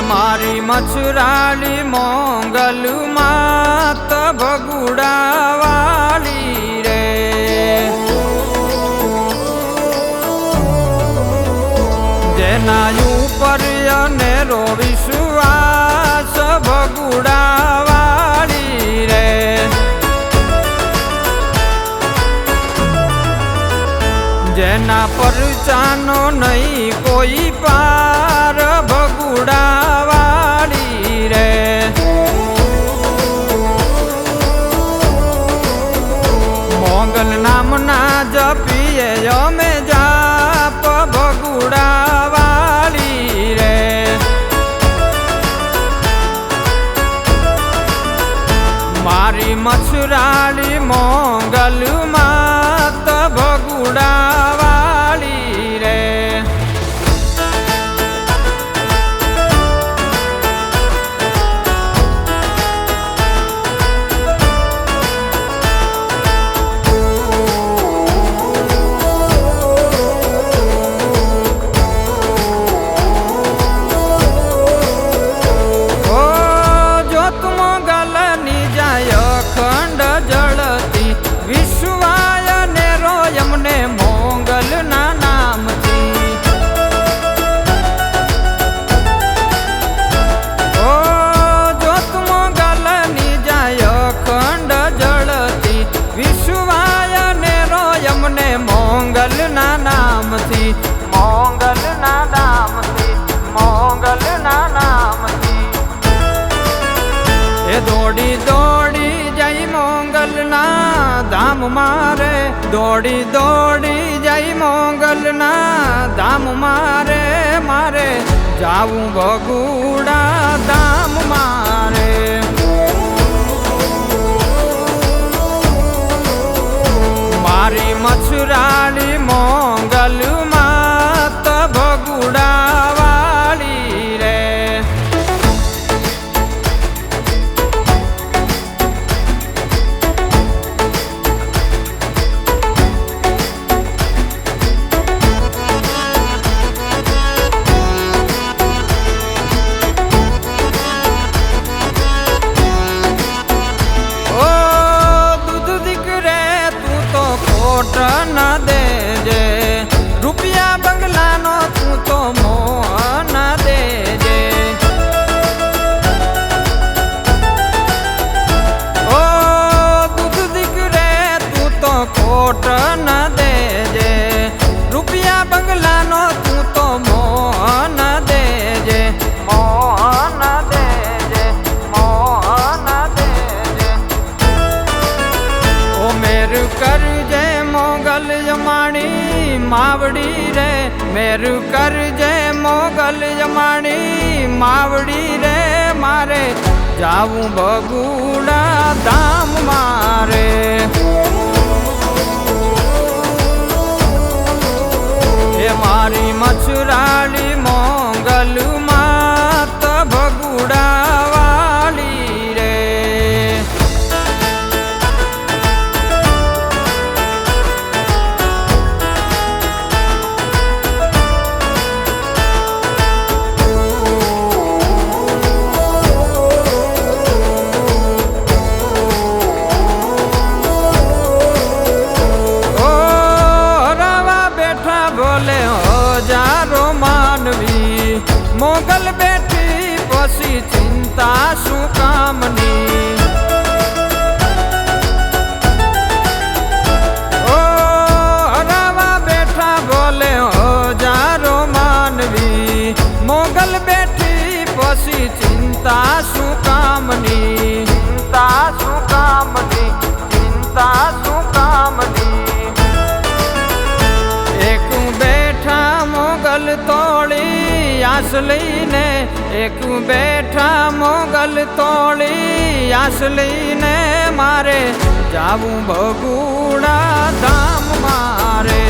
मारी मछराली मोंगल मात भगुड़ा वाली रे। जेना ऊपर अनेरो विश्वास भगुड़ा वाली रे। जेना परचानो नहीं कोई पार भगुड़ा वाली रे। मोंगल नाम ना जपिए में जाप भगुड़ा वाली रे। मारी मछराली मोंगल मात भगुड़ा वाली रे। खंड जड़ती विश्वाय ने रोयम ने मोंगल ना नाम थी। ओ जो तुम गल निजाय खंड जड़ती विश्वाय ने रोयम ने मोंगल ना नाम थी। मोंगल ना नाम थी। मोंगल ना नाम थी। ए दौड़ी दौड़ी जई मोंगल ना धाम मारे। दौड़ी दौड़ी जई मोंगल ना धाम मारे। मारे जाऊं भगुड़ा धाम मारे। मारी मछराली मोंगल मात भगुड़ा वाली रे। न दे जे रुपया बंगला नो तू तो मोह न दे जे। ओ दूध दिख रे तू तो खोट न दे जे। रुपया बंगला नो तू तो मोह न दे जे। मोह न दे जे। मोह न दे जे। ओ मेरू कर जे मोगल जमानी मावड़ी रे। मेरू कर जय मोगल जमानी मावड़ी रे। मारे जाऊं भगुड़ा धाम मारे। ये मारी मछराली मोंगल मात भगुड़ा वाली रे। मोगल बेटी पसी चिंता शू कामनी। ओ हरावा बैठा बोले हो जारो मानवी। मोगल बेटी पसी चिंता शू कामनी। चिंता शू कामनी। चिंता शू कामनी। एक बैठा मोगल तोड़ी आस लईने। एक बैठा मोगल तोड़ी आस लईने। मारे जाऊं भगुड़ा धाम मारे।